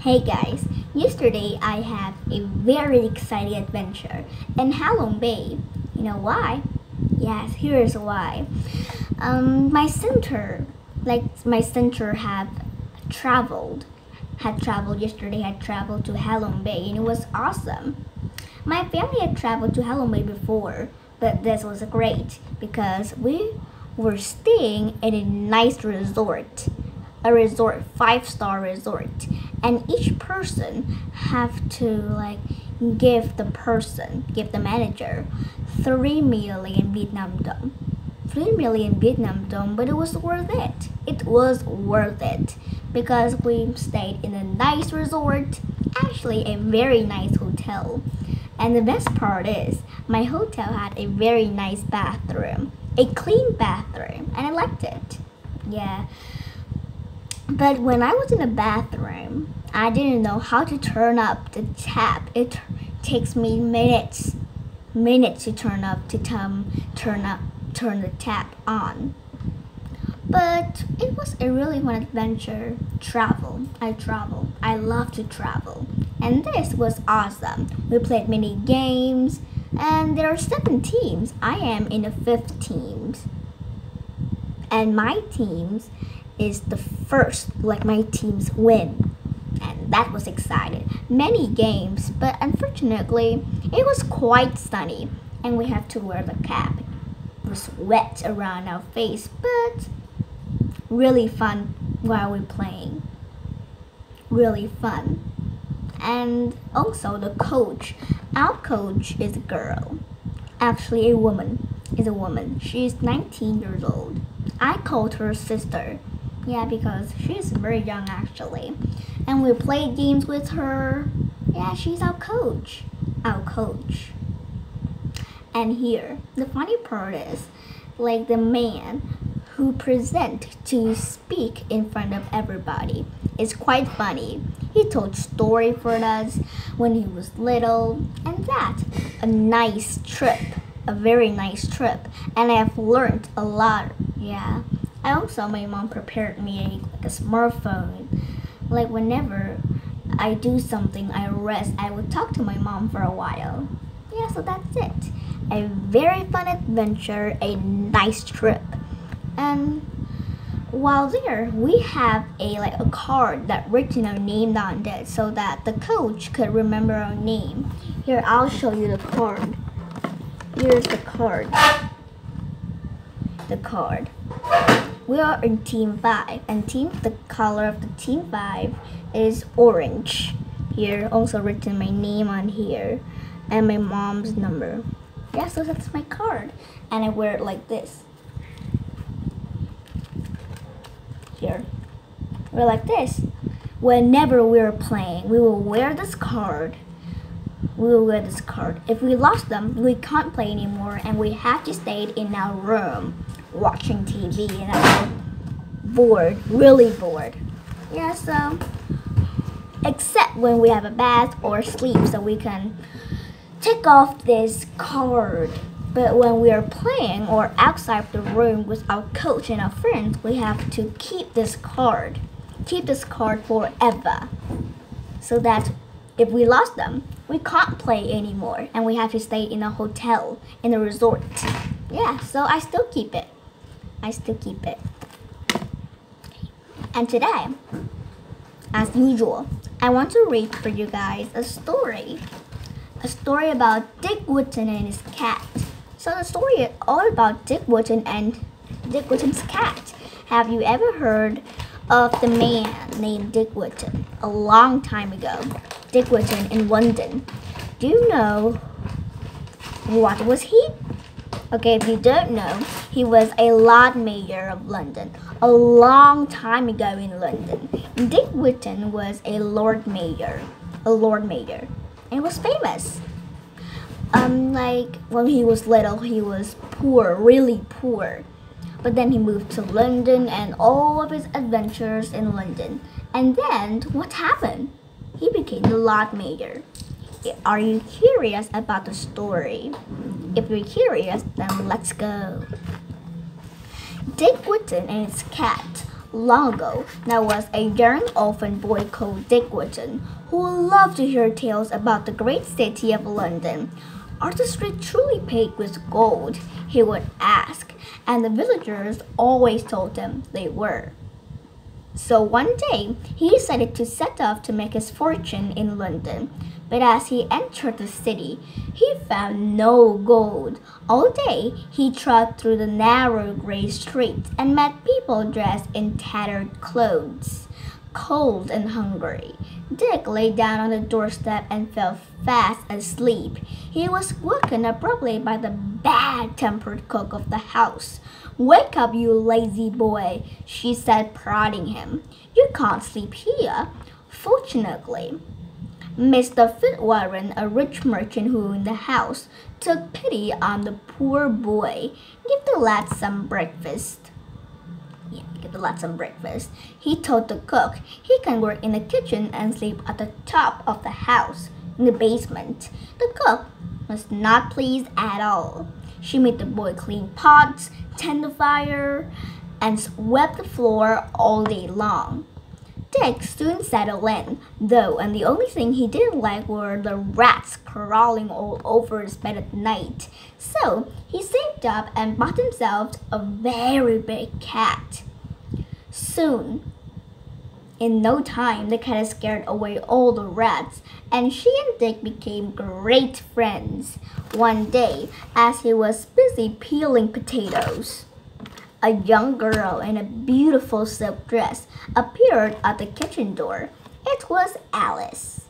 Hey guys, yesterday I had a very exciting adventure in Halong Bay. You know why? Yes, here's why. My center, traveled, had traveled yesterday. Had traveled to Halong Bay, and it was awesome. My family had traveled to Halong Bay before, but this was great because we were staying in a nice resort, five-star resort, and each person have to give the manager 3 million Vietnam dong. 3 million Vietnam dong, but it was worth it. It was worth it because we stayed in a nice resort, actually a very nice hotel. And the best part is, my hotel had a very nice bathroom, a clean bathroom, and I liked it. Yeah. But when I was in the bathroom, I didn't know how to turn up the tap. It takes me minutes to turn the tap on. But it was a really fun adventure. I love to travel. And this was awesome. We played many games, and there are 7 teams. I am in the 5th teams. And my teams is the first, my teams win. And that was exciting. Many games, but unfortunately, it was quite sunny, and we have to wear the cap. It was wet around our face, but really fun while we're playing. Really fun. And also the coach. Our coach is a girl. Actually, a woman. She's 19 years old. I called her sister. Yeah, because she's very young actually. And we played games with her. Yeah, she's our coach. And here, the funny part is, the man who present to speak in front of everybody is quite funny. He told story for us when he was little, and a nice trip, a very nice trip, and I have learned a lot. Yeah. My mom prepared me a smartphone. Whenever I do something, I rest, I would talk to my mom for a while. Yeah, so that's it. A very fun adventure, a nice trip. And while there, we have a card that written our name on it so that the coach could remember our name. Here, I'll show you the card. Here's the card. We are in Team 5, and the color of the Team 5 is orange. Here, also written my name on here, and my mom's number. Yeah, so that's my card, and I wear it like this. Here, we're like this. Whenever we're playing, we will wear this card. If we lost them, we can't play anymore, and we have to stay in our room watching TV, and I'm really bored. Yeah, so except when we have a bath or sleep, so we can take off this card. But when we are playing or outside the room with our coach and our friends, we have to keep this card forever, so that if we lost them, we can't play anymore, and we have to stay in a hotel, in a resort. Yeah, so I still keep it. And today, as usual, I want to read for you guys a story about Dick Whingtton and his cat. So the story is all about Dick Whingtton and Dick Whingtton's cat. Have you ever heard of the man named Dick Whingtton? A long time ago, Dick Whingtton in London. Do you know what was he? Okay, if you don't know, he was a Lord Mayor of London a long time ago in London. Dick Whingtton was a Lord Mayor, and was famous. When he was little, he was poor, really poor. But then he moved to London and all of his adventures in London. And then, what happened? He became the Lord Mayor. Are you curious about the story? If you're curious, then let's go. Dick Whingtton and his cat Long ago, there was a daring orphan boy called Dick Whingtton who loved to hear tales about the great city of London. Are the streets truly paved with gold? He would ask, and the villagers always told him they were. So one day, he decided to set off to make his fortune in London. But as he entered the city, he found no gold. All day, he trod through the narrow gray streets and met people dressed in tattered clothes. Cold and hungry, Dick lay down on the doorstep and fell fast asleep. He was woken abruptly by the bad-tempered cook of the house. "Wake up, you lazy boy," she said, prodding him. "You can't sleep here." Fortunately, Mr. Fitzwarren, a rich merchant who owned the house, took pity on the poor boy. Give the lad some breakfast. He told the cook he can work in the kitchen and sleep at the top of the house, in the basement. The cook was not pleased at all. She made the boy clean pots, tend the fire, and swept the floor all day long. Dick soon settled in, though, and the only thing he didn't like were the rats crawling all over his bed at night. So he saved up and bought himself a very big cat. Soon, in no time, the cat had scared away all the rats, and she and Dick became great friends. One day, as he was busy peeling potatoes, a young girl in a beautiful silk dress appeared at the kitchen door. It was Alice,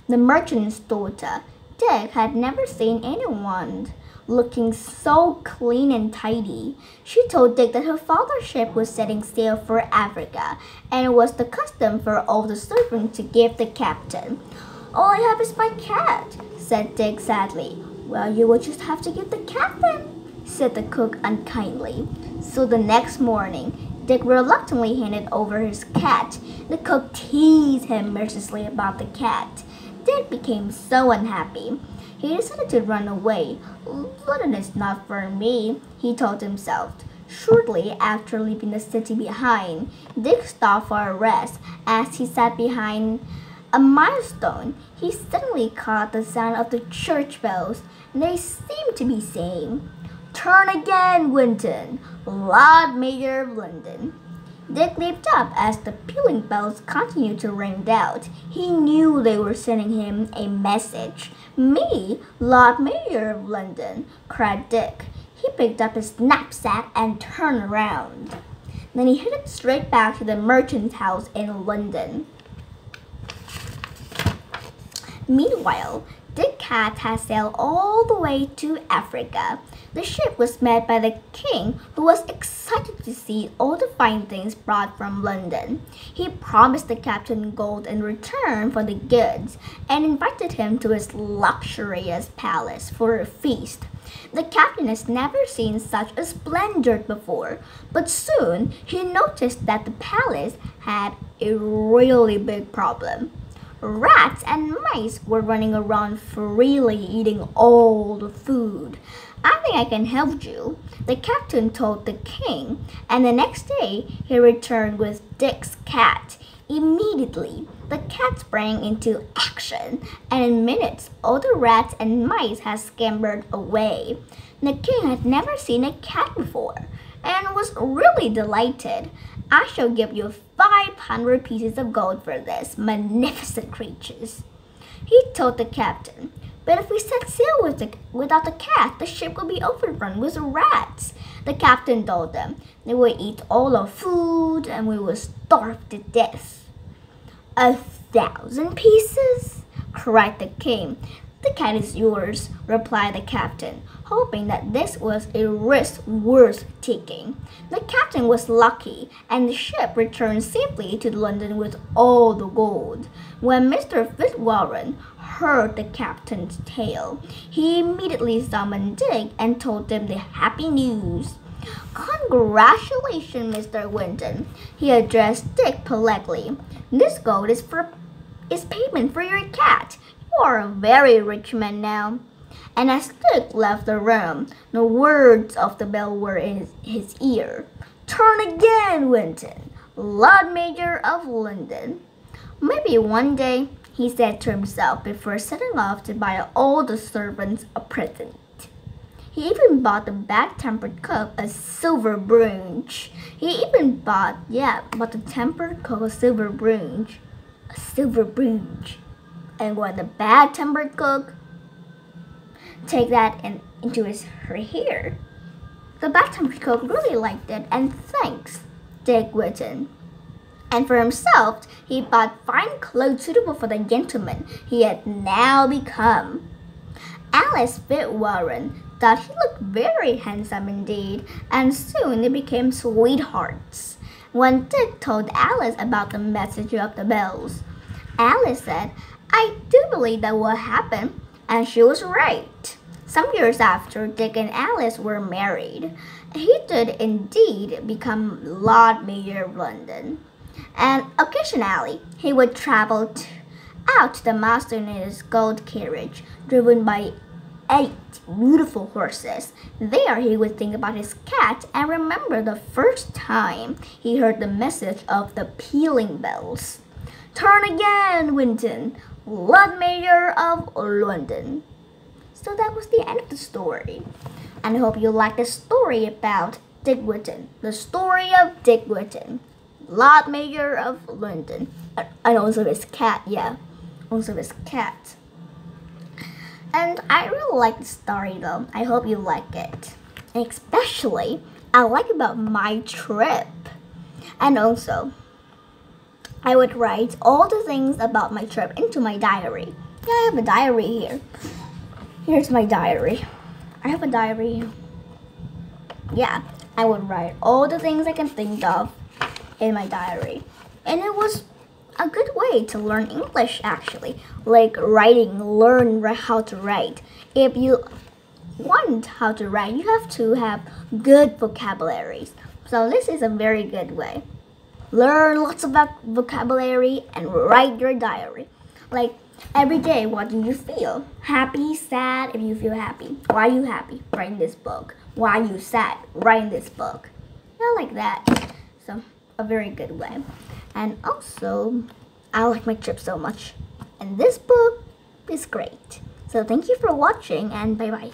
the merchant's daughter. Dick had never seen anyone looking so clean and tidy. She told Dick that her father's ship was setting sail for Africa, and it was the custom for all the servants to give the captain. "All I have is my cat," said Dick sadly. "Well, you will just have to give the captain," said the cook unkindly. So the next morning, Dick reluctantly handed over his cat. The cook teased him mercilessly about the cat. Dick became so unhappy. He decided to run away. "London is not for me," he told himself. Shortly after leaving the city behind, Dick stopped for a rest. As he sat behind a milestone, he suddenly caught the sound of the church bells. They seemed to be saying, "Turn again, Whingtton, Lord Mayor of London." Dick leaped up as the pealing bells continued to ring out. He knew they were sending him a message. "Me, Lord Mayor of London," cried Dick. He picked up his knapsack and turned around. Then he headed straight back to the merchant's house in London. Meanwhile, Dick Cat had sailed all the way to Africa. The ship was met by the king, who was excited to see all the fine things brought from London. He promised the captain gold in return for the goods and invited him to his luxurious palace for a feast. The captain has never seen such a splendor before, but soon he noticed that the palace had a really big problem. Rats and mice were running around freely, eating all the food. "I think I can help you," the captain told the king, and the next day he returned with Dick's cat. Immediately, the cat sprang into action, and in minutes all the rats and mice had scampered away. The king had never seen a cat before and was really delighted. "I shall give you 500 pieces of gold for this, magnificent creatures," he told the captain. "But if we set sail without the cat, the ship will be overrun with rats." The captain told them. "They will eat all our food and we will starve to death." 1,000 pieces? cried the king. "The cat is yours," replied the captain, hoping that this was a risk worth taking. The captain was lucky, and the ship returned safely to London with all the gold. When Mr. Fitzwarren heard the captain's tale, he immediately summoned Dick and told him the happy news. "Congratulations, Mr. Whingtton," he addressed Dick politely. "This gold is payment for your cat. You are a very rich man now." And as Dick left the room, the words of the bell were in his ear. "Turn again, Whingtton, Lord Mayor of London. Maybe one day, he said to himself before setting off to buy all the servants a present. He even bought the bad-tempered cook a silver brooch. He even bought the tempered cook a silver brooch. A silver brooch. And when the bad-tempered cook take that into her hair, the bad-tempered cook really liked it and thanks Dick Whingtton. And for himself, he bought fine clothes suitable for the gentleman he had now become. Alice Fitzwarren thought he looked very handsome indeed, and soon they became sweethearts. When Dick told Alice about the message of the bells, Alice said, "I do believe that will happen," and she was right. Some years after Dick and Alice were married, he did indeed become Lord Mayor of London. And occasionally, he would travel out to the master in his gold carriage, driven by 8 beautiful horses. There he would think about his cat and remember the first time he heard the message of the pealing bells. Turn again, Whingtton, Lord Mayor of London. So that was the end of the story. And I hope you liked the story about Dick Whingtton. The story of Dick Whingtton, Lord Mayor of London. And also his cat, also his cat. And I really like the story though. I hope you like it. Especially, I like about my trip. And also, I would write all the things about my trip into my diary. Yeah, I have a diary here. Here's my diary. I have a diary. Yeah, I would write all the things I can think of in my diary. And it was a good way to learn English actually. Like writing, learn how to write. If you want how to write, you have to have good vocabularies. So this is a very good way. Learn lots of vocabulary and write your diary. Like every day, what do you feel? Happy, sad? If you feel happy, why are you happy? Write in this book. Why are you sad? Write in this book. Yeah, like that. So a very good way. And also, I like my trip so much. And this book is great. So thank you for watching and bye bye.